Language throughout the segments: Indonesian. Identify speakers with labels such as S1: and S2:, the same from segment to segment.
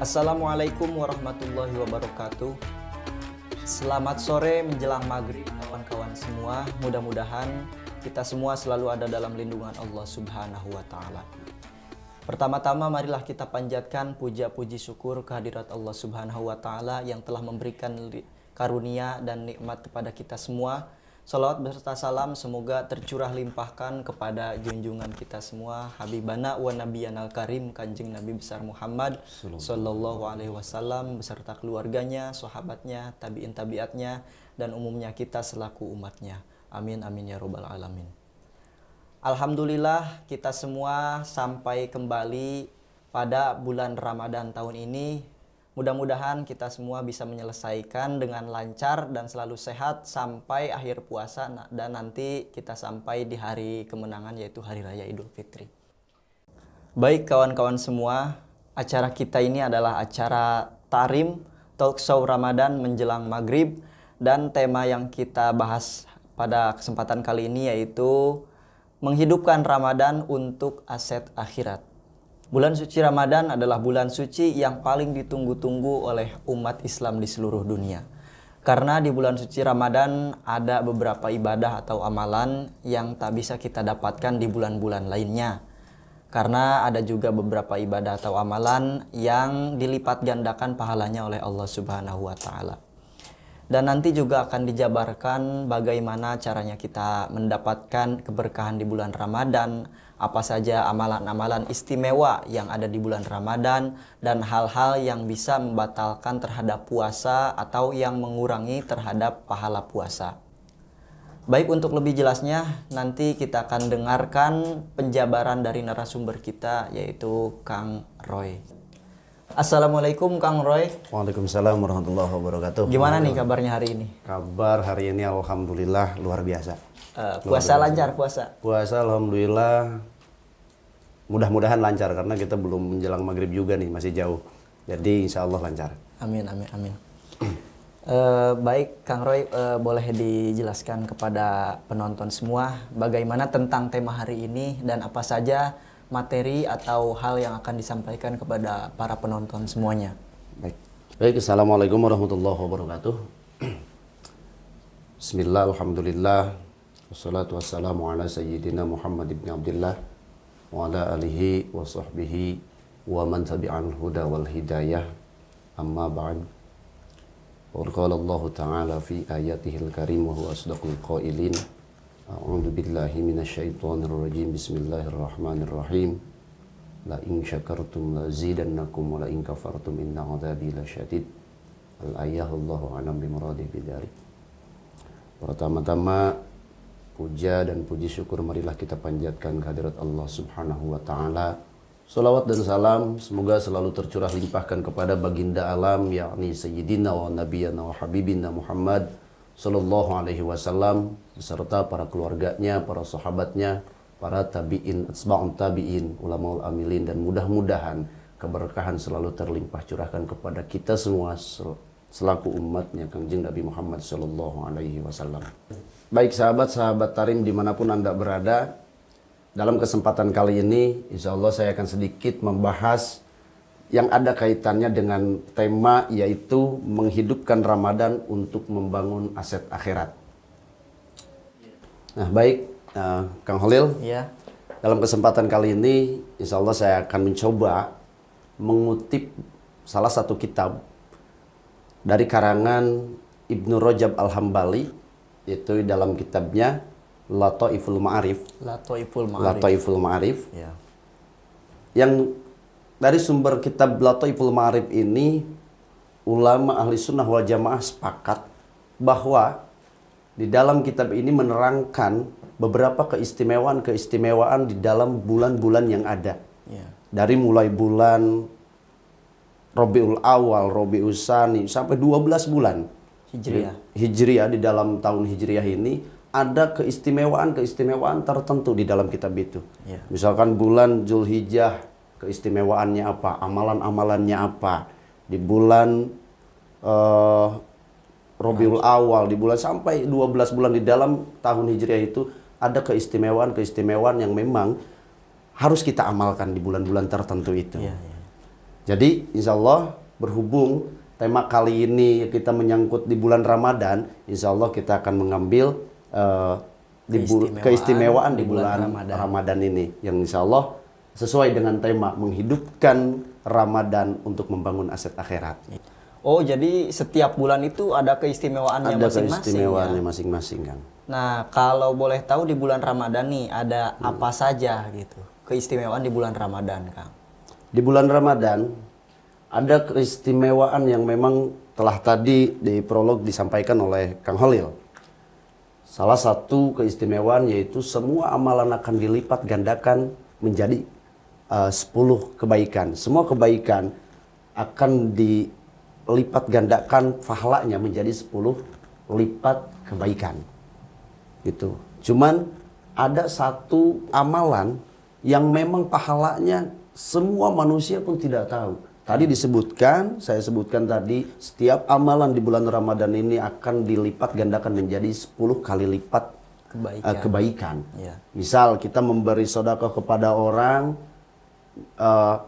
S1: Assalamualaikum warahmatullahi wabarakatuh. Selamat sore menjelang maghrib kawan-kawan semua. Mudah-mudahan kita semua selalu ada dalam lindungan Allah Subhanahu wa Ta'ala. Pertama-tama marilah kita panjatkan puja-puji syukur kehadirat Allah Subhanahu wa Ta'ala yang telah memberikan karunia dan nikmat kepada kita semua. Salawat beserta salam semoga tercurah limpahkan kepada junjungan kita semua, Habibana wa Nabiyanal Karim, Kanjeng Nabi besar Muhammad Sallallahu Alaihi Wasallam beserta keluarganya, sahabatnya, tabiin tabiatnya, dan umumnya kita selaku umatnya. Amin amin ya robbal alamin. Alhamdulillah kita semua sampai kembali pada bulan Ramadan tahun ini. Mudah-mudahan kita semua bisa menyelesaikan dengan lancar dan selalu sehat sampai akhir puasa dan nanti kita sampai di hari kemenangan yaitu Hari Raya Idul Fitri. Baik kawan-kawan semua, acara kita ini adalah acara Tarim Talk Show Ramadan menjelang maghrib, dan tema yang kita bahas pada kesempatan kali ini yaitu menghidupkan Ramadan untuk aset akhirat. Bulan suci Ramadan adalah bulan suci yang paling ditunggu-tunggu oleh umat Islam di seluruh dunia. Karena di bulan suci Ramadan ada beberapa ibadah atau amalan yang tak bisa kita dapatkan di bulan-bulan lainnya. Karena ada juga beberapa ibadah atau amalan yang dilipat gandakan pahalanya oleh Allah Subhanahu wa Ta'ala. Dan nanti juga akan dijabarkan bagaimana caranya kita mendapatkan keberkahan di bulan Ramadan, apa saja amalan-amalan istimewa yang ada di bulan Ramadan, dan hal-hal yang bisa membatalkan terhadap puasa atau yang mengurangi terhadap pahala puasa. Baik, untuk lebih jelasnya nanti kita akan dengarkan penjabaran dari narasumber kita yaitu Kang Roy. Assalamualaikum Kang Roy.
S2: Waalaikumsalam warahmatullahi wabarakatuh.
S1: Gimana nih kabarnya hari ini?
S2: Kabar hari ini alhamdulillah luar biasa.
S1: Puasa lancar puasa?
S2: Puasa alhamdulillah mudah-mudahan lancar karena kita belum menjelang maghrib juga nih, masih jauh. Jadi insya Allah lancar.
S1: Amin amin amin. Baik Kang Roy, boleh dijelaskan kepada penonton semua bagaimana tentang tema hari ini dan apa saja materi atau hal yang akan disampaikan kepada para penonton semuanya.
S2: Baik, assalamualaikum warahmatullahi wabarakatuh. Bismillah, alhamdulillah, wassalatu wassalamu ala sayyidina Muhammad ibn Abdullah wa ala alihi wa sahbihi wa man tabi'al huda wal hidayah, amma ba'd. Qala Allah ta'ala fi ayatihil karim wa huwa asdaqul qailin. A'udzu billahi minasyaitonir rajim. Bismillahirrahmanirrahim. La in syakartum la zidannakum wa la in kafartum inna 'adzabi lasyadid. Al-ayah Allahu a'lam bimuradihi bidzalik. Pertama-tama puja dan puji syukur marilah kita panjatkan kehadirat Allah Subhanahu wa Ta'ala. Salawat dan salam semoga selalu tercurah limpahkan kepada baginda alam yakni Sayyidina wa Nabiyana wa Habibina Muhammad Sallallahu Alaihi Wasallam beserta para keluarganya, para sahabatnya, para tabi'in, atsba'un tabi'in, ulama amilin, dan mudah-mudahan keberkahan selalu terlimpah curahkan kepada kita semua selaku umatnya Kanjeng Nabi Muhammad Sallallahu Alaihi Wasallam. Baik sahabat-sahabat Tarim dimanapun Anda berada, dalam kesempatan kali ini insya Allah saya akan sedikit membahas yang ada kaitannya dengan tema yaitu menghidupkan Ramadan untuk membangun aset akhirat. Nah baik, Kang Holil,
S1: Ya.
S2: dalam kesempatan kali ini insya Allah saya akan mencoba mengutip salah satu kitab dari karangan Ibnu Rajab Al-Hambali, yaitu dalam kitabnya Lataiful Ma'arif. Lataiful Ma'arif.
S1: Ya.
S2: Yang dari sumber kitab Lataiful Ma'arif ini, ulama ahli sunnah wal jamaah sepakat bahwa di dalam kitab ini menerangkan beberapa keistimewaan di dalam bulan-bulan yang ada.
S1: Ya.
S2: Dari mulai bulan Rabiul Awal, Rabiul Tsani, sampai 12 bulan Hijriah di dalam tahun Hijriah ini ada keistimewaan tertentu di dalam kitab itu.
S1: Ya.
S2: Misalkan bulan Zulhijjah, keistimewaannya apa, amalan-amalannya apa. Di bulan Rabiul Awal, di bulan sampai 12 bulan di dalam tahun Hijriah itu ada keistimewaan yang memang harus kita amalkan di bulan-bulan tertentu itu.
S1: Ya, ya.
S2: Jadi insya Allah berhubung tema kali ini kita menyangkut di bulan Ramadan, insya Allah kita akan mengambil keistimewaan di bulan Ramadan ini, yang insya Allah sesuai dengan tema menghidupkan Ramadan untuk membangun aset akhirat.
S1: Oh, jadi setiap bulan itu ada keistimewaannya masing-masing.
S2: Ada keistimewaannya masing-masing, Kang.
S1: Nah, kalau boleh tahu di bulan Ramadan nih ada apa saja gitu? Keistimewaan di bulan Ramadan, Kang.
S2: Di bulan Ramadan ada keistimewaan yang memang telah tadi di prolog disampaikan oleh Kang Holil. Salah satu keistimewaan yaitu semua amalan akan dilipat gandakan menjadi 10 kebaikan. Semua kebaikan akan dilipat gandakan pahalanya menjadi 10 lipat kebaikan. Gitu. Cuman ada satu amalan yang memang pahalanya semua manusia pun tidak tahu. Tadi disebutkan, saya sebutkan tadi, setiap amalan di bulan Ramadan ini akan dilipat gandakan menjadi 10 kali lipat kebaikan.
S1: Ya.
S2: Misal kita memberi sedekah kepada orang,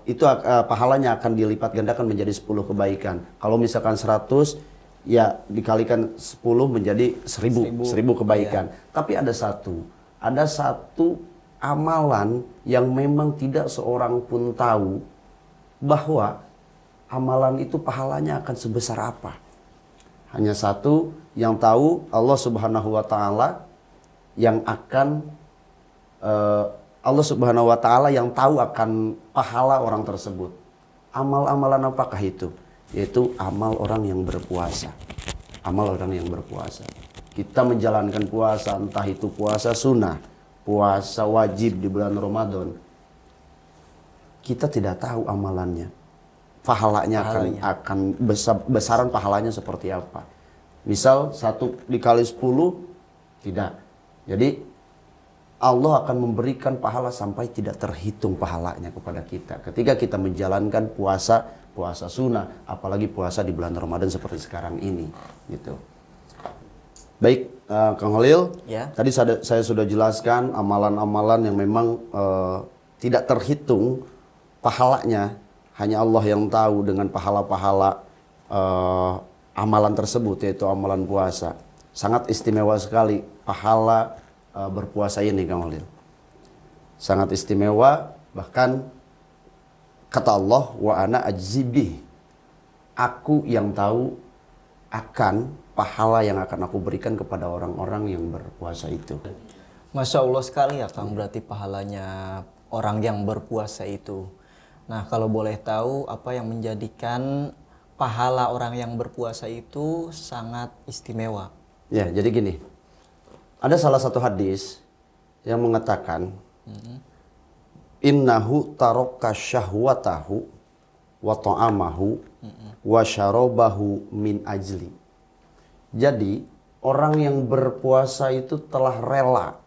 S2: itu pahalanya akan dilipat gandakan menjadi 10 kebaikan. Kalau misalkan 100, ya dikalikan 10 menjadi 1000 kebaikan. Ya. Tapi ada satu amalan yang memang tidak seorang pun tahu bahwa amalan itu pahalanya akan sebesar apa. Hanya satu yang tahu, Allah Subhanahu wa taala yang akan Allah Subhanahu wa taala yang tahu akan pahala orang tersebut. Amal-amalan apakah itu? Yaitu amal orang yang berpuasa. Amal orang yang berpuasa. Kita menjalankan puasa, entah itu puasa sunnah, puasa wajib di bulan Ramadan. Kita tidak tahu amalannya. Pahalanya akan besaran pahalanya seperti apa. Misal 1 dikali 10 tidak. Jadi Allah akan memberikan pahala sampai tidak terhitung pahalanya kepada kita ketika kita menjalankan puasa sunnah, apalagi puasa di bulan Ramadan seperti sekarang ini, gitu. Baik, Kang Holil,
S1: ya.
S2: Tadi saya sudah jelaskan amalan-amalan yang memang tidak terhitung pahalanya, hanya Allah yang tahu dengan pahala-pahala amalan tersebut, yaitu amalan puasa. Sangat istimewa sekali pahala berpuasa ini, Kang Holil. Sangat istimewa, bahkan kata Allah, wa ana ajzibih, aku yang tahu akan pahala yang akan aku berikan kepada orang-orang yang berpuasa itu.
S1: Masya Allah sekali ya, Kang, berarti pahalanya orang yang berpuasa itu. Nah, kalau boleh tahu apa yang menjadikan pahala orang yang berpuasa itu sangat istimewa?
S2: Ya, jadi gini. Ada salah satu hadis yang mengatakan innahu taraka syahwatahu wa ta'amahu wa syarabahu min ajli. Jadi orang yang berpuasa itu telah rela.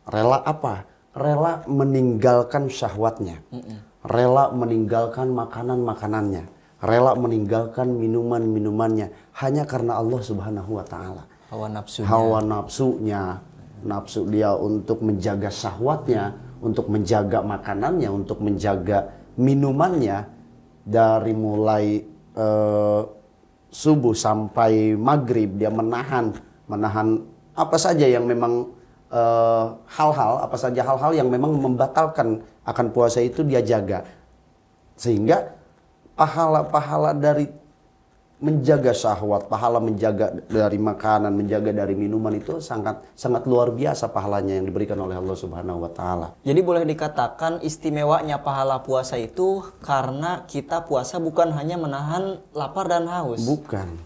S2: Rela apa? Rela meninggalkan syahwatnya. Rela meninggalkan makanan-makanannya. Rela meninggalkan minuman-minumannya hanya karena Allah Subhanahu wa taala. Hawa nafsunya, nafsu dia untuk menjaga syahwatnya, untuk menjaga makanannya, untuk menjaga minumannya, dari mulai subuh sampai maghrib dia menahan apa saja yang memang hal-hal yang memang membatalkan akan puasa itu dia jaga, sehingga pahala-pahala dari menjaga syahwat, pahala menjaga dari makanan, menjaga dari minuman itu sangat luar biasa pahalanya yang diberikan oleh Allah Subhanahu wa taala.
S1: Jadi boleh dikatakan istimewanya pahala puasa itu karena kita puasa bukan hanya menahan lapar dan haus.
S2: Bukan.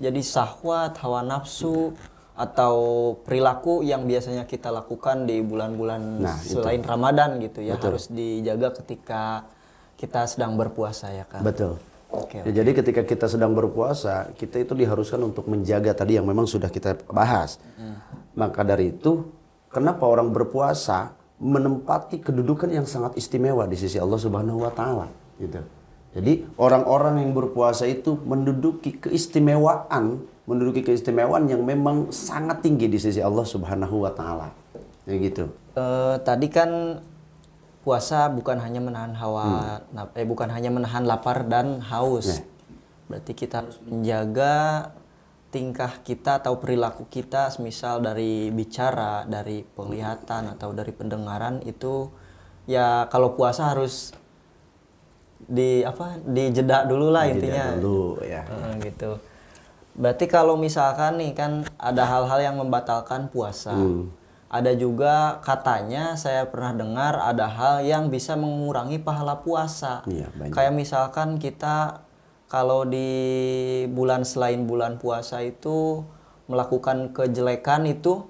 S1: Jadi syahwat, hawa nafsu atau perilaku yang biasanya kita lakukan di bulan-bulan selain Ramadan gitu ya, betul, harus dijaga ketika kita sedang berpuasa ya, Kang.
S2: Betul.
S1: Okay.
S2: Ya, jadi ketika kita sedang berpuasa, kita itu diharuskan untuk menjaga tadi yang memang sudah kita bahas. Maka dari itu, kenapa orang berpuasa menempati kedudukan yang sangat istimewa di sisi Allah Subhanahu wa taala, gitu. Jadi orang-orang yang berpuasa itu menduduki keistimewaan yang memang sangat tinggi di sisi Allah Subhanahu wa taala. Ya gitu.
S1: Tadi kan puasa bukan hanya menahan bukan hanya menahan lapar dan haus. Berarti kita harus menjaga tingkah kita atau perilaku kita, semisal dari bicara, dari penglihatan atau dari pendengaran itu ya kalau puasa harus dijeda dulu lah intinya.
S2: Dulu ya.
S1: Gitu. Berarti kalau misalkan nih kan ada hal-hal yang membatalkan puasa. Ada juga katanya saya pernah dengar ada hal yang bisa mengurangi pahala puasa.
S2: Iya,
S1: Kayak misalkan kita kalau di bulan selain bulan puasa itu melakukan kejelekan itu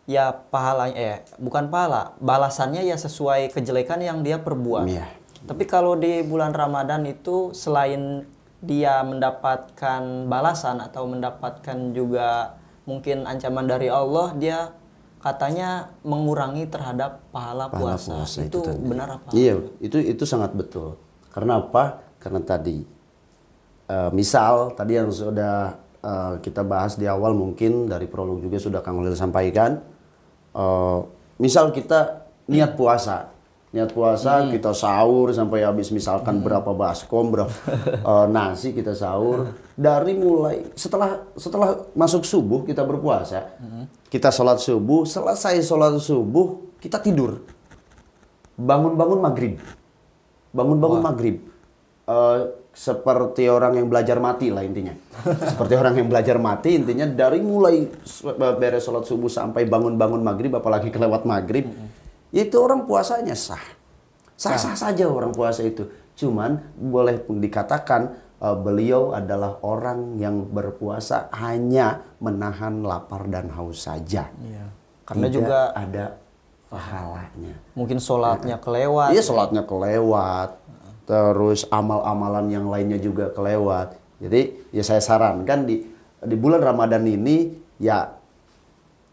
S1: ya pahalanya bukan pahala, balasannya ya sesuai kejelekan yang dia perbuat.
S2: Iya.
S1: Tapi kalau di bulan Ramadan itu selain dia mendapatkan balasan atau mendapatkan juga mungkin ancaman dari Allah, dia katanya mengurangi terhadap pahala puasa. Itu benar apa?
S2: Iya, itu sangat betul. Karena apa? Karena tadi misal tadi yang sudah kita bahas di awal, mungkin dari prolog juga sudah Kang Holil sampaikan. Misal kita niat puasa, kita sahur sampai habis misalkan berapa baskom, berapa nasi kita sahur. Dari mulai setelah masuk subuh kita berpuasa, kita sholat subuh, selesai sholat subuh kita tidur, bangun maghrib. Seperti orang yang belajar mati lah intinya. Seperti orang yang belajar mati intinya, dari mulai beres sholat subuh sampai bangun maghrib, apalagi kelewat maghrib, itu orang puasanya sah saja orang puasa itu. Cuman boleh pun dikatakan beliau adalah orang yang berpuasa hanya menahan lapar dan haus saja.
S1: Iya. Karena
S2: tidak
S1: juga
S2: ada pahalanya.
S1: Mungkin sholatnya kelewat.
S2: Iya, sholatnya kelewat. Terus amal-amalan yang lainnya juga kelewat. Jadi ya saya sarankan di bulan Ramadan ini ya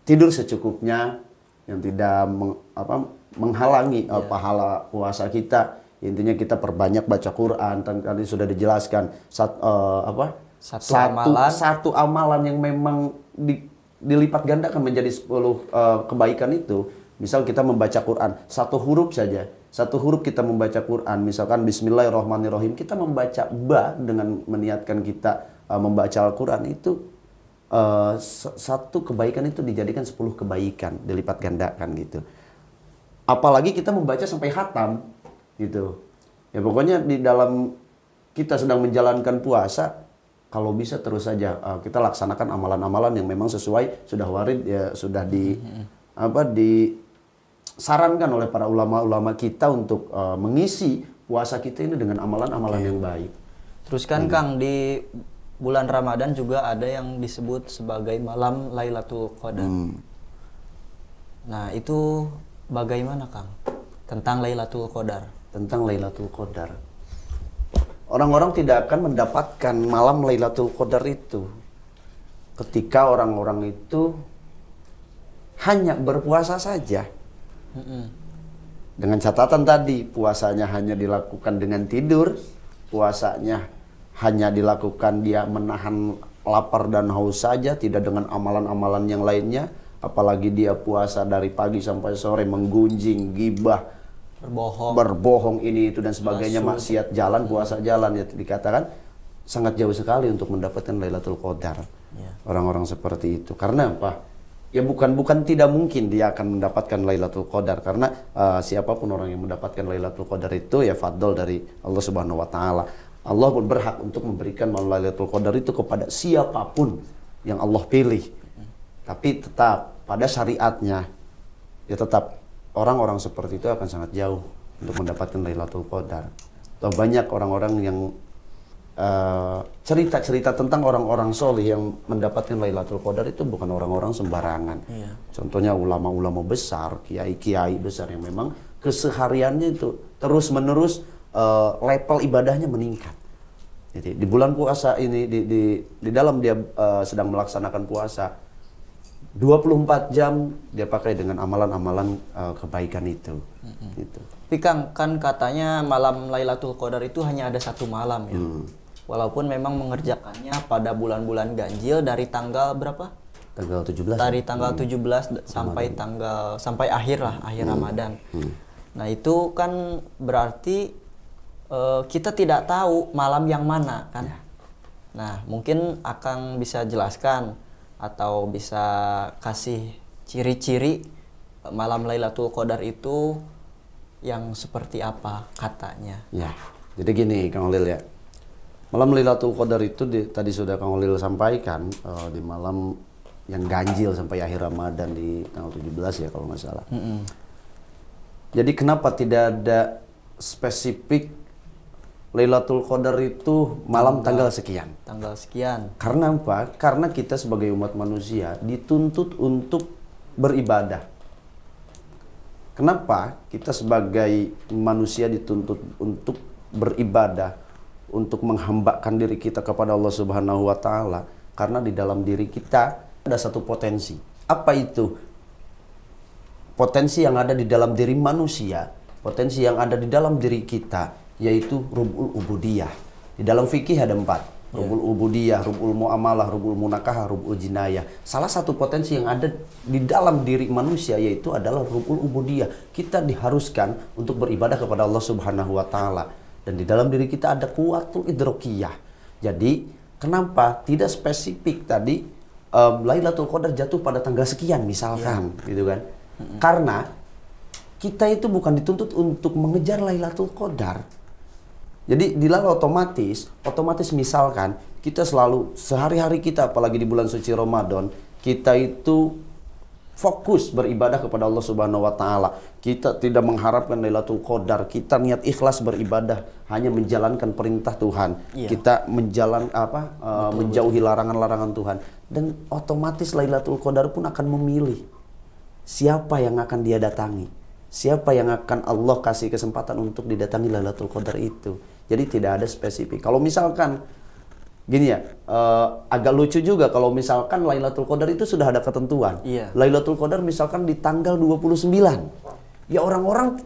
S2: tidur secukupnya, yang tidak menghalangi pahala puasa kita. Intinya kita perbanyak baca Quran. Tadi sudah dijelaskan satu amalan yang memang dilipat gandakan menjadi 10 kebaikan itu. Misal kita membaca Quran, satu huruf saja. Satu huruf kita membaca Quran, misalkan Bismillahirrahmanirrahim, kita membaca ba dengan meniatkan kita membaca Al-Quran itu satu kebaikan itu dijadikan 10 kebaikan, dilipat gandakan gitu. Apalagi kita membaca sampai khatam gitu. Ya pokoknya di dalam kita sedang menjalankan puasa, kalau bisa terus saja kita laksanakan amalan-amalan yang memang sesuai, sudah warid ya, sudah disarankan oleh para ulama-ulama kita untuk mengisi puasa kita ini dengan amalan-amalan yang baik.
S1: Terus kan Kang, di bulan Ramadan juga ada yang disebut sebagai malam Lailatul Qadar. Nah, itu bagaimana Kang tentang Lailatul Qadar?
S2: Tentang Lailatul Qadar, orang-orang tidak akan mendapatkan malam Lailatul Qadar itu ketika orang-orang itu hanya berpuasa saja. Dengan catatan tadi, puasanya hanya dilakukan dengan tidur, puasanya hanya dilakukan dia menahan lapar dan haus saja, tidak dengan amalan-amalan yang lainnya. Apalagi dia puasa dari pagi sampai sore menggunjing, gibah, berbohong ini itu dan sebagainya, maksiat jalan, puasa jalan, ya dikatakan sangat jauh sekali untuk mendapatkan Lailatul Qadar. Orang-orang seperti itu. Karena apa? Ya bukan tidak mungkin dia akan mendapatkan Lailatul Qadar, karena siapapun orang yang mendapatkan Lailatul Qadar itu ya fadl dari Allah Subhanahu wa taala. Allah pun berhak untuk memberikan malam Lailatul Qadar itu kepada siapapun yang Allah pilih. Tapi tetap pada syariatnya ya tetap orang-orang seperti itu akan sangat jauh untuk mendapatkan Lailatul Qadar. Atau banyak orang-orang yang cerita-cerita tentang orang-orang soleh yang mendapatkan Lailatul Qadar itu bukan orang-orang sembarangan. Contohnya ulama-ulama besar, kiai-kiai besar yang memang kesehariannya itu terus-menerus level ibadahnya meningkat. Jadi di bulan puasa ini di dalam dia sedang melaksanakan puasa 24 jam dia pakai dengan amalan-amalan kebaikan itu. Gitu.
S1: Tapi Kang, kan katanya malam Lailatul Qadar itu hanya ada satu malam ya. Walaupun memang mengerjakannya pada bulan-bulan ganjil dari tanggal berapa?
S2: Tanggal 17.
S1: Dari tanggal 17 sampai akhir Ramadan. Nah, itu kan berarti kita tidak tahu malam yang mana kan.
S2: Ya.
S1: Nah, mungkin Akang bisa jelaskan atau bisa kasih ciri-ciri malam Lailatul Qadar itu yang seperti apa katanya.
S2: Ya, jadi gini Kang Olil ya. Malam Lailatul Qadar itu tadi sudah Kang Olil sampaikan di malam yang ganjil sampai akhir Ramadan di tanggal 17 ya kalau nggak salah. Jadi kenapa tidak ada spesifik Lailatul Qadar itu malam tanggal sekian?
S1: Tanggal sekian.
S2: Karena apa? Karena kita sebagai umat manusia dituntut untuk beribadah. Kenapa kita sebagai manusia dituntut untuk beribadah, untuk menghambakan diri kita kepada Allah Subhanahu wa taala? Karena di dalam diri kita ada satu potensi. Apa itu? Potensi yang ada di dalam diri manusia, potensi yang ada di dalam diri kita, yaitu rubul ubudiyah. Di dalam fikih ada 4. Rubul ubudiyah, rubul muamalah, rubul munakahah, rubul jinayah. Salah satu potensi yang ada di dalam diri manusia yaitu adalah rubul ubudiyah. Kita diharuskan untuk beribadah kepada Allah Subhanahu wa taala. Dan di dalam diri kita ada kuwatul idrokiyah. Jadi, kenapa tidak spesifik tadi Lailatul Qadar jatuh pada tanggal sekian misalkan, gitu kan? Karena kita itu bukan dituntut untuk mengejar Lailatul Qadar. Jadi dilala otomatis misalkan kita selalu sehari-hari kita apalagi di bulan suci Ramadan, kita itu fokus beribadah kepada Allah Subhanahu wa taala. Kita tidak mengharapkan Lailatul Qadar, kita niat ikhlas beribadah hanya menjalankan perintah Tuhan. Kita menjauhi larangan-larangan Tuhan dan otomatis Lailatul Qadar pun akan memilih siapa yang akan dia datangi. Siapa yang akan Allah kasih kesempatan untuk didatangi Lailatul Qadar itu. Jadi tidak ada spesifik. Kalau misalkan gini ya, agak lucu juga kalau misalkan Lailatul Qadar itu sudah ada ketentuan. Lailatul Qadar misalkan di tanggal 29. Ya orang-orang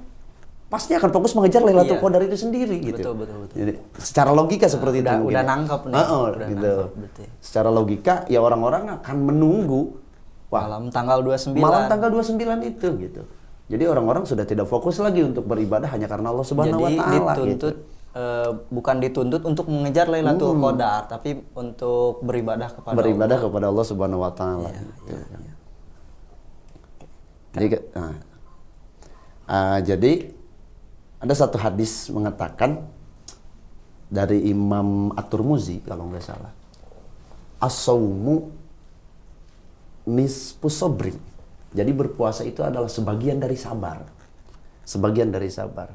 S2: pasti akan fokus mengejar Lailatul Qadar itu sendiri gitu.
S1: Betul.
S2: Jadi secara logika seperti itu.
S1: Udah nangkep nih.
S2: Gitu. Secara logika ya orang-orang akan menunggu
S1: malam tanggal 29.
S2: Malam tanggal 29 itu gitu. Jadi orang-orang sudah tidak fokus lagi untuk beribadah hanya karena Allah Subhanahu wa taala.
S1: Jadi dituntut bukan dituntut untuk mengejar Lailatul Qadar, tapi untuk beribadah kepada
S2: Allah Subhanahu wa taala. Jadi ada satu hadis mengatakan dari Imam At-Tirmidzi kalau nggak salah. As-saumu nisfu sabri. Jadi berpuasa itu adalah sebagian dari sabar. Sebagian dari sabar.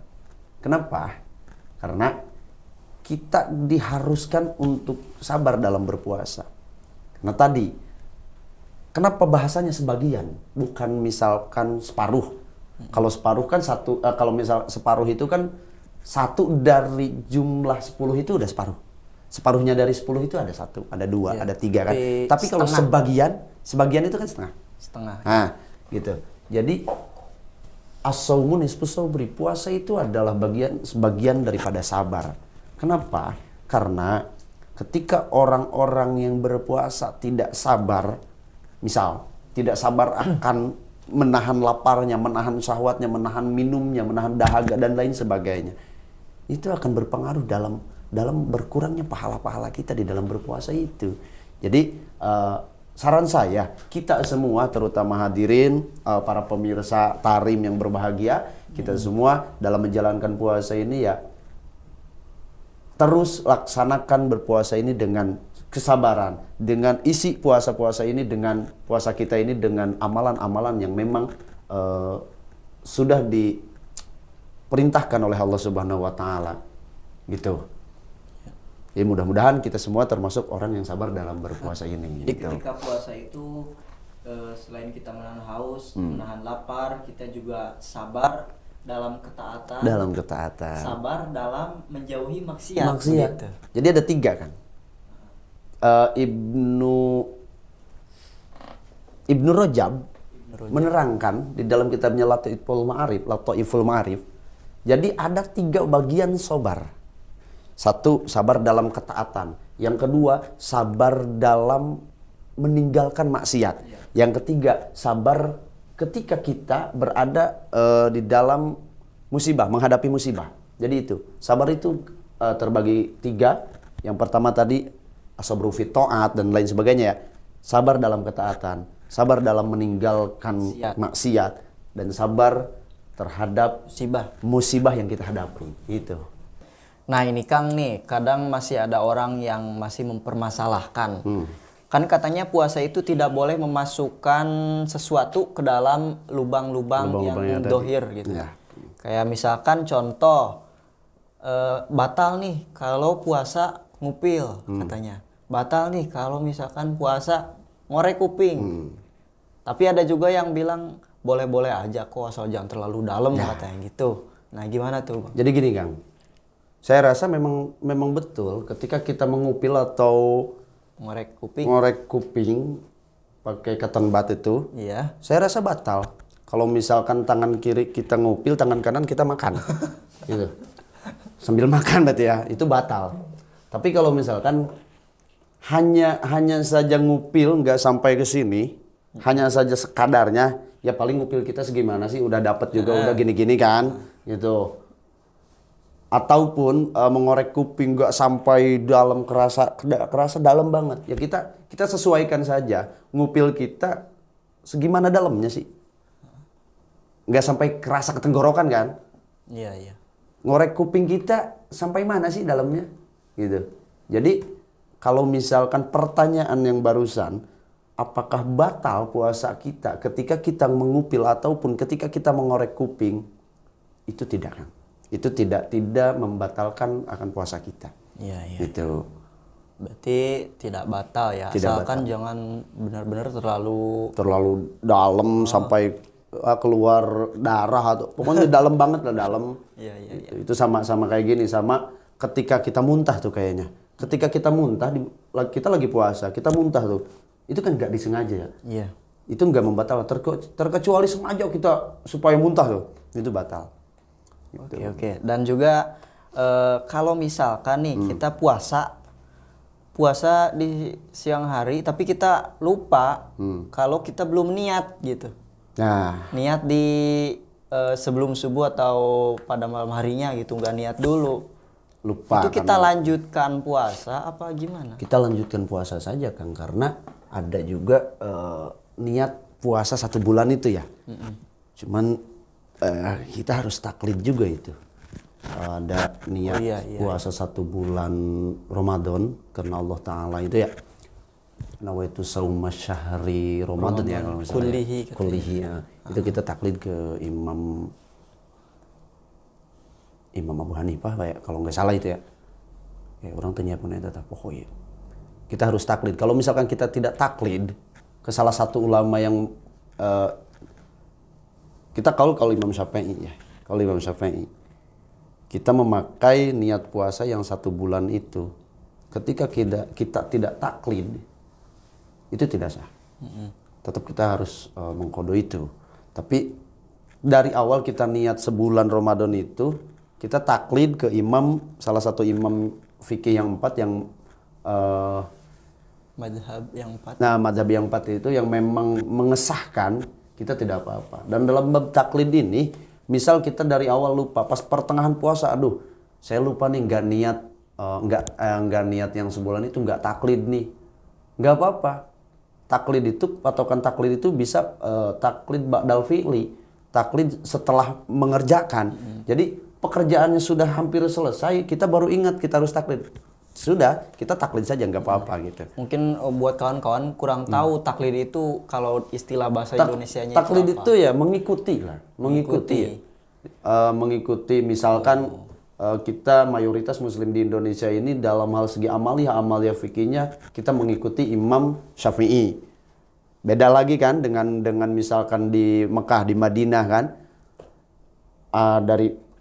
S2: Kenapa? Karena kita diharuskan untuk sabar dalam berpuasa. Nah tadi, kenapa bahasanya sebagian? Bukan misalkan separuh. Kalau separuh kan kalau misal separuh itu kan 1 dari jumlah 10 itu udah separuh. Separuhnya dari 10 itu ada 1, ada 2, ada 3 kan. Tapi kalau sebagian itu kan setengah. Nah, gitu. Jadi as-saumu nisfu sabri, puasa itu adalah sebagian daripada sabar. Kenapa? Karena ketika orang-orang yang berpuasa tidak sabar, misal tidak sabar akan menahan laparnya, menahan syahwatnya, menahan minumnya, menahan dahaga dan lain sebagainya, itu akan berpengaruh dalam berkurangnya pahala-pahala kita di dalam berpuasa itu. Jadi saran saya, kita semua terutama hadirin, para pemirsa Tarim yang berbahagia, kita semua dalam menjalankan puasa ini ya terus laksanakan berpuasa ini dengan kesabaran, dengan isi puasa-puasa ini, dengan puasa kita ini dengan amalan-amalan yang memang sudah diperintahkan oleh Allah Subhanahu wa taala. Gitu. Ya mudah-mudahan kita semua termasuk orang yang sabar dalam berpuasa ini.
S1: Jadi ketika puasa itu selain kita menahan haus, menahan lapar, kita juga sabar dalam ketaatan. Sabar dalam menjauhi maksiat. Gitu.
S2: Jadi ada 3 kan. Ibnu Rajab menerangkan di dalam kitabnya Lataiful Ma'arif. Jadi ada 3 bagian sabar. 1, sabar dalam ketaatan. Yang kedua, sabar dalam meninggalkan maksiat. Yang ketiga, sabar ketika kita berada di dalam musibah, menghadapi musibah. Jadi itu, sabar itu terbagi 3. Yang pertama tadi as-sabru fi ta'at dan lain sebagainya ya. Sabar dalam ketaatan, sabar dalam meninggalkan maksiat, dan sabar terhadap musibah yang kita hadapi. Itu.
S1: Nah ini Kang nih, kadang masih ada orang yang masih mempermasalahkan. Kan katanya puasa itu tidak boleh memasukkan sesuatu ke dalam lubang-lubang yang dohir gitu. Ya. Kayak misalkan contoh, batal nih kalau puasa ngupil katanya. Batal nih kalau misalkan puasa ngorek kuping. Tapi ada juga yang bilang boleh-boleh aja kok asal jangan terlalu dalam katanya gitu. Nah gimana tuh Bang?
S2: Jadi gini Kang, saya rasa memang betul ketika kita mengupil atau ngorek kuping pakai cotton bud itu, saya rasa batal. Kalau misalkan tangan kiri kita ngupil, tangan kanan kita makan, gitu. Sambil makan berarti ya, itu batal. Tapi kalau misalkan hanya saja ngupil nggak sampai ke sini, hanya saja sekadarnya, ya paling ngupil kita segimana sih, udah dapat juga, udah gini-gini kan, gitu. Ataupun mengorek kuping nggak sampai dalam, kerasa dalam banget, ya kita sesuaikan saja ngupil kita segimana dalamnya sih, nggak sampai kerasa ketenggorokan kan.
S1: Iya.
S2: Ngorek kuping kita sampai mana sih dalamnya, gitu. Jadi kalau misalkan pertanyaan yang barusan, apakah batal puasa kita ketika kita mengupil ataupun ketika kita mengorek kuping, itu tidak kan? Itu tidak membatalkan akan puasa kita.
S1: Iya.
S2: Gitu.
S1: Berarti tidak batal ya, asalkan jangan benar-benar
S2: terlalu dalam sampai keluar darah atau pokoknya dalam banget lah, dalam.
S1: Iya.
S2: Itu sama kayak gini, sama ketika kita muntah tuh kayaknya. Ketika kita muntah, kita lagi puasa, kita muntah tuh, itu kan nggak disengaja ya.
S1: Iya.
S2: Itu nggak membatal, terkecuali sengaja kita supaya muntah tuh, itu batal. Gitu.
S1: Oke. Dan juga kalau misalkan nih kita puasa di siang hari, tapi kita lupa kalau kita belum niat gitu.
S2: Nah,
S1: niat di sebelum subuh atau pada malam harinya gitu, nggak niat dulu.
S2: Lupa.
S1: Itu kita lanjutkan puasa apa gimana?
S2: Kita lanjutkan puasa saja Kang, karena ada juga niat puasa 1 bulan itu ya. Cuman kita harus taklid juga itu. Ada niat puasa 1 bulan Ramadan karena Allah Ta'ala itu ya. Nawaitu sauma syahri Ramadan ya kalau misalnya. Kullihi ya. Itu kita taklid ke Imam Abu Hanifah kayak kalau nggak salah itu ya. Orang tanya pun itu pokoknya. Kita harus taklid. Kalau misalkan kita tidak taklid ke salah satu ulama yang kita kalau Imam Syafi'i ya. Kalau Imam Syafi'i kita memakai niat puasa yang 1 bulan itu. Ketika kita tidak taklid, itu tidak sah. Tetap kita harus mengkodo itu. Tapi dari awal kita niat sebulan Ramadan itu, kita taklid ke salah satu imam fikih yang 4 yang
S1: madhab yang 4.
S2: Nah, madhab yang 4 itu yang memang mengesahkan, kita tidak apa-apa. Dan dalam bab taklid ini, misal kita dari awal lupa, pas pertengahan puasa, aduh, saya lupa nih nggak niat yang sebulan itu, nggak taklid nih, nggak apa-apa. Taklid itu, patokan taklid itu bisa taklid ba'dal fi'li, taklid setelah mengerjakan. Jadi pekerjaannya sudah hampir selesai, kita baru ingat kita harus taklid. Sudah, kita taklid saja nggak apa-apa gitu.
S1: Mungkin buat kawan-kawan kurang tahu taklid itu kalau istilah bahasa Indonesianya
S2: taklid
S1: itu apa?
S2: Itu ya mengikuti lah, mengikuti misalkan kita mayoritas muslim di Indonesia ini dalam hal segi amalia fikihnya kita mengikuti Imam Syafi'i. Beda lagi kan dengan misalkan di Mekah, di Madinah kan.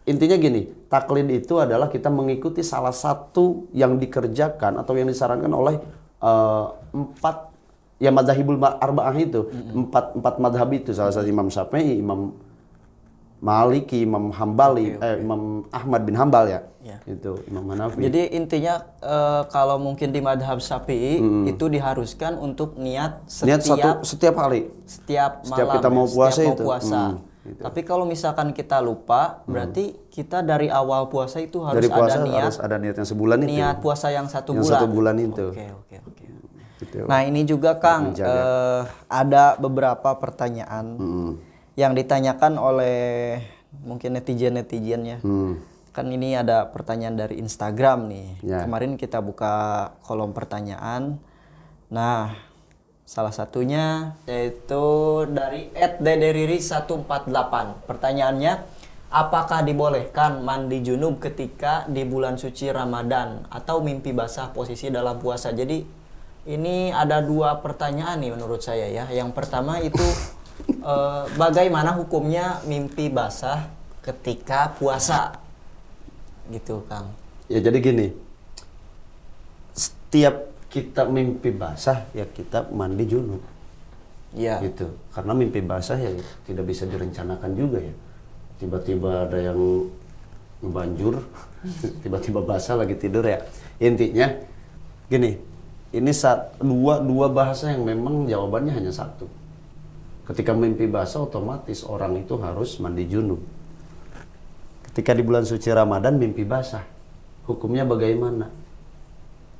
S2: Intinya gini, taklid itu adalah kita mengikuti salah satu yang dikerjakan atau yang disarankan oleh 4 ya madzhabul arba'ah itu, 4 madhab itu, salah satu Imam Syafi'i, Imam Maliki, Imam Hambali, Imam Ahmad bin Hambal ya. Itu Imam Hanafi.
S1: Jadi intinya kalau mungkin di madhab Syafi'i itu diharuskan untuk niat setiap
S2: hari. Setiap malam,
S1: kita mau puasa itu.
S2: Gitu.
S1: Tapi kalau misalkan kita lupa, berarti kita dari awal puasa itu harus
S2: Dari puasa
S1: ada niat,
S2: harus ada niat yang sebulan itu.
S1: niat puasa yang satu
S2: Yang
S1: bulan.
S2: 1 bulan itu.
S1: Oke.
S2: Gitu.
S1: Nah ini juga Kang, ada beberapa pertanyaan yang ditanyakan oleh mungkin netizen ya. Kan ini ada pertanyaan dari Instagram nih.
S2: Ya.
S1: Kemarin kita buka kolom pertanyaan. Nah, salah satunya yaitu dari @dederiri148. Pertanyaannya, apakah dibolehkan mandi junub ketika di bulan suci Ramadan atau mimpi basah posisi dalam puasa? Jadi ini ada 2 pertanyaan nih menurut saya ya. Yang pertama itu bagaimana hukumnya mimpi basah ketika puasa? Gitu Kang.
S2: Ya jadi gini, setiap kita mimpi basah ya kita mandi junub.
S1: Iya.
S2: Gitu. Karena mimpi basah ya tidak bisa direncanakan juga ya. Tiba-tiba ada yang banjur, tiba-tiba basah lagi tidur ya. Intinya gini, ini dua bahasa yang memang jawabannya hanya satu. Ketika mimpi basah otomatis orang itu harus mandi junub. Ketika di bulan suci Ramadan mimpi basah, hukumnya bagaimana?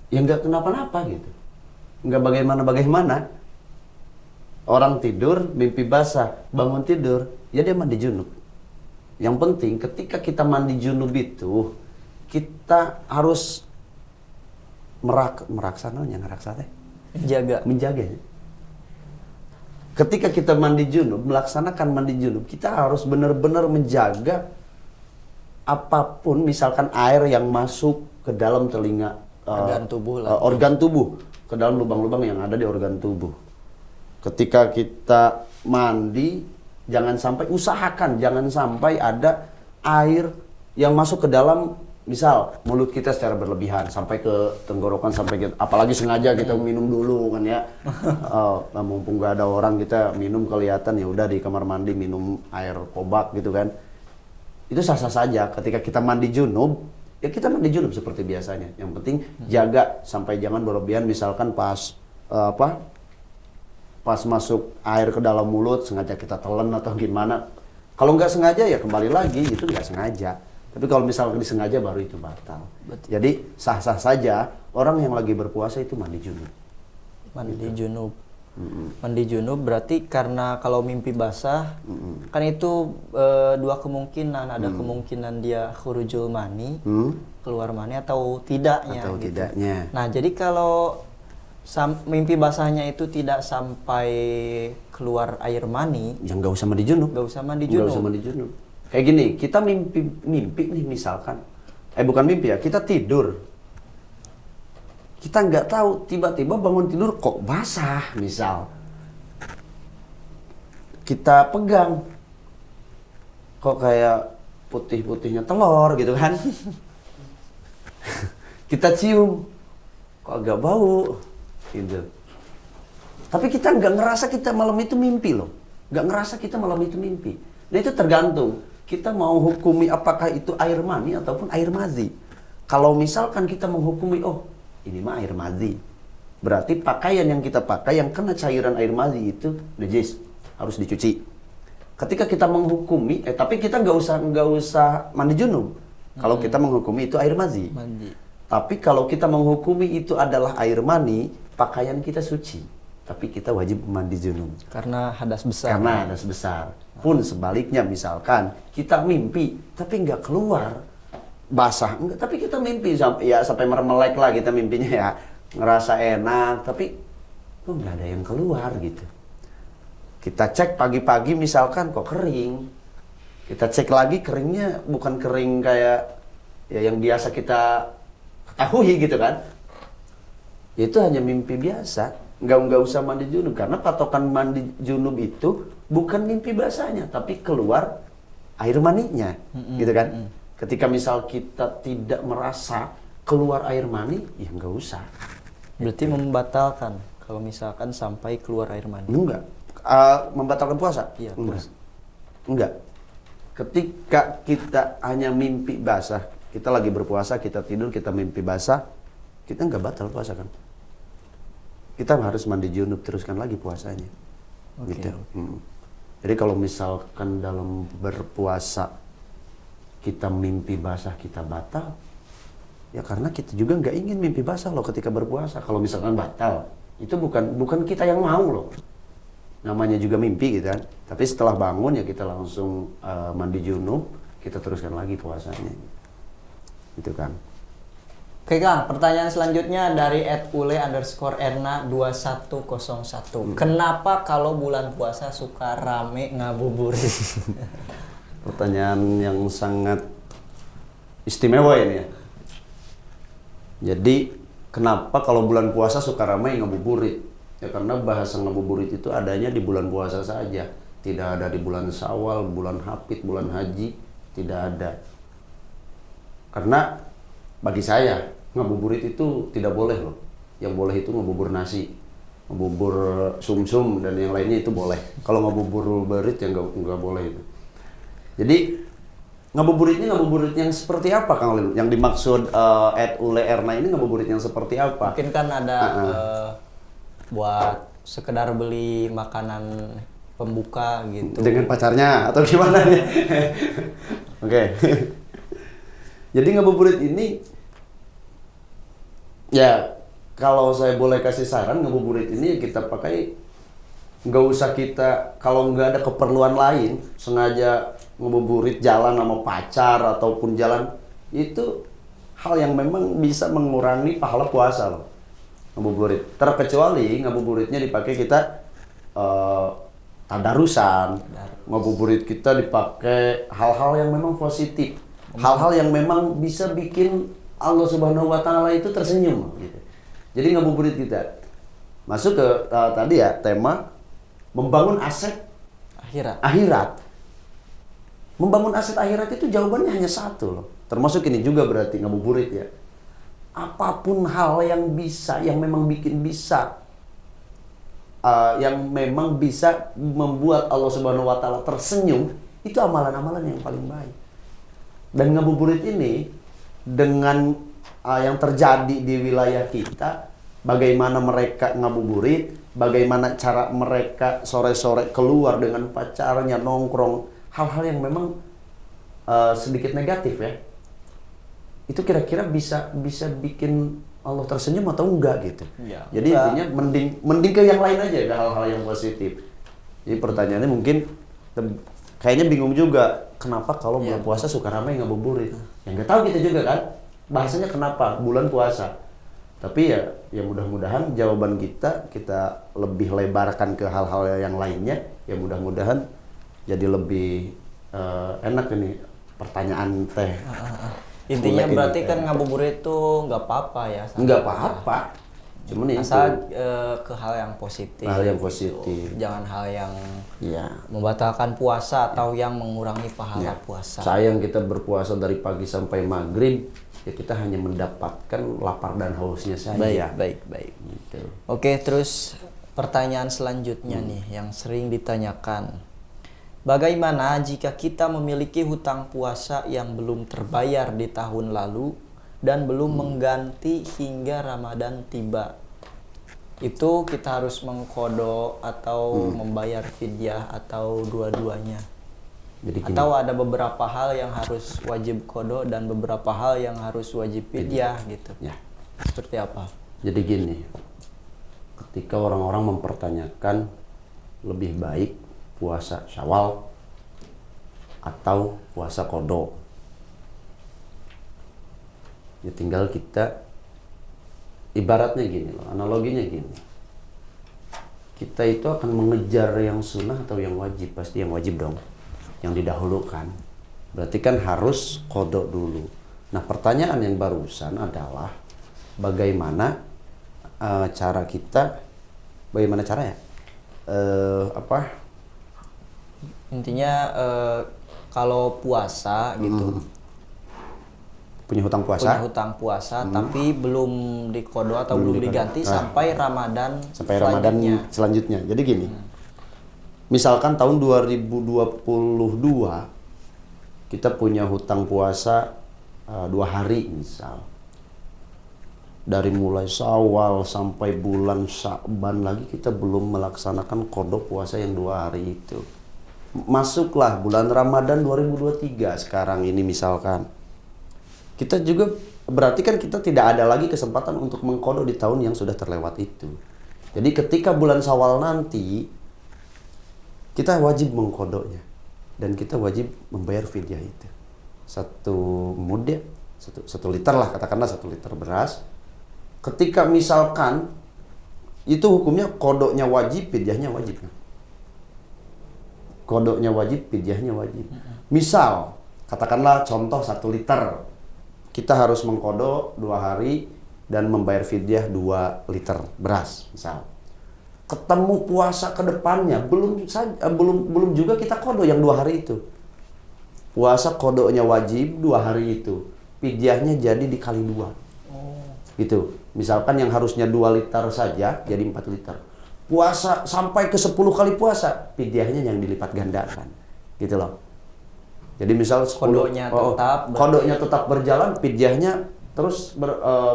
S2: Ya nggak kenapa-napa gitu. Nggak bagaimana-bagaimana. Orang tidur, mimpi basah, bangun tidur, ya dia mandi junub. Yang penting ketika kita mandi junub itu, kita harus menjaga. Ketika kita mandi junub, melaksanakan mandi junub, kita harus benar-benar menjaga apapun, misalkan air yang masuk ke dalam telinga, organ tubuh, ke dalam lubang-lubang yang ada di organ tubuh. Ketika kita mandi, jangan sampai ada air yang masuk ke dalam, misal mulut kita secara berlebihan sampai ke tenggorokan, apalagi sengaja kita minum dulu kan ya. Mumpung gak ada orang, kita minum kelihatan, ya udah di kamar mandi minum air kobak gitu kan. Itu sah-sah saja. Ketika kita mandi junub, ya kita mandi junub seperti biasanya. Yang penting jaga sampai jangan berlebihan, misalkan pas masuk air ke dalam mulut sengaja kita telan atau gimana. Kalau nggak sengaja ya kembali lagi, itu nggak sengaja. Tapi kalau misalkan disengaja baru itu batal.
S1: Betul.
S2: Jadi sah-sah saja orang yang lagi berpuasa itu mandi junub.
S1: Mandi junub. Mandi junub berarti karena kalau mimpi basah kan itu 2 kemungkinan, ada kemungkinan dia khurujul mani, keluar mani atau tidaknya.
S2: Tidaknya.
S1: Nah jadi kalau mimpi basahnya itu tidak sampai keluar air mani,
S2: yang nggak usah mandi junub.
S1: Nggak usah mandi junub.
S2: Kayak gini, kita mimpi nih misalkan, bukan mimpi ya, kita tidur. Kita nggak tahu, tiba-tiba bangun tidur kok basah, misal. Kita pegang, kok kayak putih-putihnya telur gitu kan. Kita cium, kok agak bau, gitu. Tapi kita nggak ngerasa kita malam itu mimpi loh. Nggak ngerasa kita malam itu mimpi. Nah itu tergantung, kita mau hukumi apakah itu air mani ataupun air madhi. Kalau misalkan kita menghukumi, oh ini mah air madhi, berarti pakaian yang kita pakai yang kena cairan air madhi itu najis, harus dicuci. Ketika kita menghukumi, tapi kita nggak usah mandi junub. Kalau kita menghukumi itu air madhi. Tapi kalau kita menghukumi itu adalah air mani, pakaian kita suci, tapi kita wajib mandi junub.
S1: Karena hadas besar.
S2: Pun sebaliknya, misalkan kita mimpi tapi nggak keluar basah, enggak, tapi kita mimpi sampai meremelek lah kita mimpinya ya, ngerasa enak, tapi kok nggak ada yang keluar gitu. Kita cek pagi-pagi misalkan kok kering, kita cek lagi keringnya bukan kering kayak ya yang biasa kita ketahui gitu kan. Itu hanya mimpi biasa, nggak usah mandi junub, karena patokan mandi junub itu bukan mimpi basahnya, tapi keluar air maninya, gitu kan. Ketika misal kita tidak merasa keluar air mani, ya nggak usah.
S1: Berarti membatalkan kalau misalkan sampai keluar air mani?
S2: Enggak. Membatalkan puasa?
S1: Iya,
S2: enggak. Ketika kita hanya mimpi basah, kita lagi berpuasa, kita tidur, kita mimpi basah, kita nggak batal puasa kan? Kita harus mandi junub, teruskan lagi puasanya.
S1: Oke.
S2: Gitu. Jadi kalau misalkan dalam berpuasa kita mimpi basah kita batal, ya karena kita juga nggak ingin mimpi basah loh ketika berpuasa. Kalau misalkan batal, itu bukan kita yang mau loh. Namanya juga mimpi gitu kan. Tapi setelah bangun ya kita langsung mandi junub, kita teruskan lagi puasanya. Gitu kan.
S1: Oke Kang, pertanyaan selanjutnya dari @ule_erna2101. Kenapa kalau bulan puasa suka rame ngabuburit?
S2: Pertanyaan yang sangat istimewa ini ya. Jadi kenapa kalau bulan puasa suka ramai ngabuburit? Ya karena bahasa ngabuburit itu adanya di bulan puasa saja. Tidak ada di bulan Syawal, bulan Hapit, bulan Haji. Tidak ada. Karena bagi saya ngabuburit itu tidak boleh loh. Yang boleh itu ngabubur nasi, ngabubur sumsum dan yang lainnya itu boleh. Kalau ngabubur berit ya nggak boleh itu. Jadi ngabuburit yang seperti apa Kang Lil? Yang dimaksud @ule_erna ini ngabuburit yang seperti apa?
S1: Mungkin kan ada buat sekedar beli makanan pembuka gitu.
S2: Dengan pacarnya atau gimana nih? Oke. Jadi ngabuburit ini ya kalau saya boleh kasih saran, ngabuburit ini kita pakai nggak usah kita, kalau nggak ada keperluan lain sengaja ngabuburit jalan sama pacar ataupun jalan, itu hal yang memang bisa mengurangi pahala puasa loh ngabuburit. Terkecuali ngabuburitnya dipakai kita tadarusan, ngabuburit kita dipakai hal-hal yang memang positif, hal-hal yang memang bisa bikin Allah Subhanahu wa Ta'ala itu tersenyum gitu. Jadi ngabuburit kita masuk ke tadi ya tema membangun aset akhirat. Membangun aset akhirat itu jawabannya hanya satu loh. Termasuk ini juga berarti ngabuburit ya. Apapun hal yang bisa, yang memang bikin bisa, yang memang bisa membuat Allah Subhanahu wa Ta'ala tersenyum, itu amalan-amalan yang paling baik. Dan ngabuburit ini dengan yang terjadi di wilayah kita, bagaimana mereka ngabuburit, bagaimana cara mereka sore-sore keluar dengan pacarnya nongkrong, hal-hal yang memang sedikit negatif ya, itu kira-kira bisa bikin Allah tersenyum atau enggak gitu.
S1: Ya,
S2: jadi
S1: enggak.
S2: intinya mending ke yang lain aja, ke hal-hal yang positif. Jadi pertanyaannya mungkin kayaknya bingung juga, kenapa kalau bulan puasa suka ramai ngabuburit? Ya nggak tahu kita juga kan, bahasanya kenapa bulan puasa. Tapi ya mudah-mudahan jawaban kita lebih lebarkan ke hal-hal yang lainnya. Ya mudah-mudahan jadi lebih enak ini pertanyaan teh.
S1: Intinya berarti kan ngabuburit itu nggak apa-apa ya?
S2: Nggak apa-apa. Cuman
S1: asal
S2: itu
S1: ke hal yang positif.
S2: hal yang positif.
S1: Jangan hal yang
S2: Ya.
S1: membatalkan puasa atau yang mengurangi pahala puasa.
S2: Sayang kita berpuasa dari pagi sampai maghrib, ya kita hanya mendapatkan lapar dan hausnya saja.
S1: Baik.
S2: Gitu.
S1: Oke, terus pertanyaan selanjutnya nih yang sering ditanyakan. Bagaimana jika kita memiliki hutang puasa yang belum terbayar di tahun lalu dan belum mengganti hingga Ramadan tiba? Itu kita harus mengqadha atau membayar fidyah atau dua-duanya?
S2: Jadi gini,
S1: Atau ada beberapa hal yang harus wajib qadha dan beberapa hal yang harus wajib fidyah gitu?
S2: ya.
S1: Seperti apa?
S2: Jadi gini, ketika orang-orang mempertanyakan lebih baik puasa Syawal atau puasa qadha, ya tinggal kita ibaratnya gini loh, analoginya gini. Kita itu akan mengejar yang sunnah atau yang wajib? Pasti yang wajib dong, yang didahulukan. Berarti kan harus qadha dulu. Nah, pertanyaan yang barusan adalah bagaimana cara kita, bagaimana cara ya?
S1: Intinya kalau puasa gitu,
S2: punya hutang puasa,
S1: tapi belum diqadha atau belum diganti sampai Ramadan
S2: selanjutnya. Jadi gini, misalkan tahun 2022 kita punya hutang puasa 2 hari misal, dari mulai Syawal sampai bulan Sya'ban lagi kita belum melaksanakan qadha puasa yang 2 hari itu. masuklah bulan Ramadan 2023 sekarang ini misalkan. Kita juga berarti kan kita tidak ada lagi kesempatan untuk mengqadha di tahun yang sudah terlewat itu. Jadi ketika bulan Syawal nanti kita wajib mengqadhanya dan kita wajib membayar fidyah itu. Satu mud ya, satu liter lah, katakanlah 1 liter beras. Ketika misalkan itu hukumnya qadhanya wajib, fidyahnya wajib. Qadhanya wajib, fidyahnya wajib. Misal, katakanlah contoh 1 liter. Kita harus mengqadha 2 hari dan membayar fidyah 2 liter beras, misal. Ketemu puasa ke depannya, belum juga kita qadha yang 2 hari itu. Puasa qadhanya wajib 2 hari itu. Fidyahnya jadi dikali 2. Gitu. Misalkan yang harusnya 2 liter saja jadi 4 liter. Puasa sampai ke 10 kali puasa, fidyahnya yang dilipat gandakan. Gitu loh. Jadi misal 10 qadhanya tetap berjalan, fidyahnya terus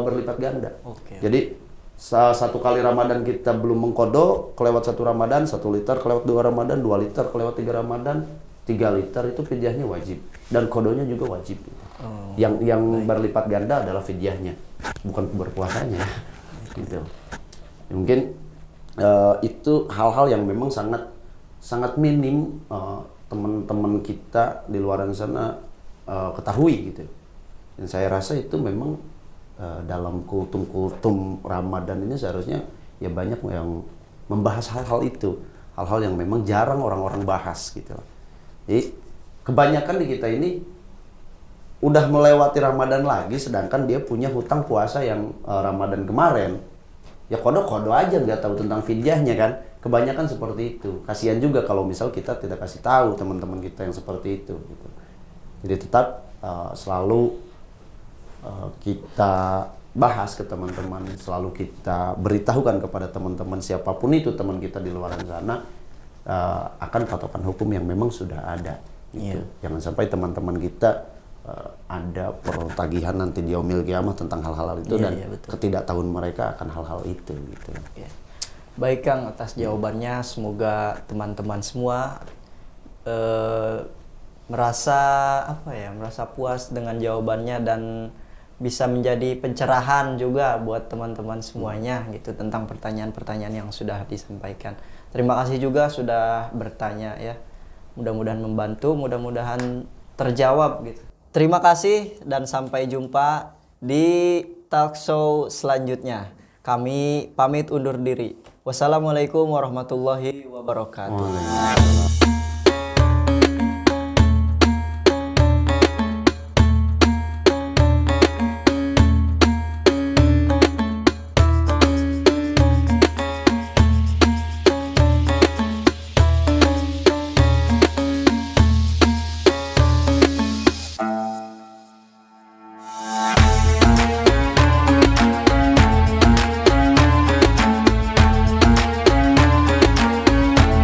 S2: berlipat ganda. Jadi 1 kali Ramadan kita belum mengqadha, kelewat 1 Ramadan 1 liter, kelewat 2 Ramadan 2 liter, kelewat 3 Ramadan 3 liter, itu fidyahnya wajib dan qadhanya juga wajib. Yang berlipat ganda adalah fidyahnya, bukan berpuasanya. Gitu. Mungkin itu hal-hal yang memang sangat minim teman-teman kita di luar sana ketahui gitu. Dan saya rasa itu memang dalam kultum Ramadan ini seharusnya ya banyak yang membahas hal-hal itu, hal-hal yang memang jarang orang-orang bahas gitu. Jadi kebanyakan di kita ini udah melewati Ramadan lagi, sedangkan dia punya hutang puasa yang Ramadan kemarin. Ya qadha aja, nggak tahu tentang fidyahnya kan. Kebanyakan seperti itu. Kasihan juga kalau misal kita tidak kasih tahu teman-teman kita yang seperti itu. Gitu. Jadi tetap selalu kita bahas ke teman-teman, selalu kita beritahukan kepada teman-teman siapapun itu teman kita di luar sana akan patokan hukum yang memang sudah ada. Gitu. Jangan sampai teman-teman kita ada pertagihan nanti di yaumil qiyamah tentang hal-hal itu dan ketidaktahuan mereka akan hal-hal itu gitu.
S1: Baik Kang, atas jawabannya, semoga teman-teman semua merasa puas dengan jawabannya dan bisa menjadi pencerahan juga buat teman-teman semuanya gitu tentang pertanyaan-pertanyaan yang sudah disampaikan. Terima kasih juga sudah bertanya ya. Mudah-mudahan membantu, mudah-mudahan terjawab gitu. Terima kasih dan sampai jumpa di talk show selanjutnya. Kami pamit undur diri. Wassalamualaikum warahmatullahi wabarakatuh.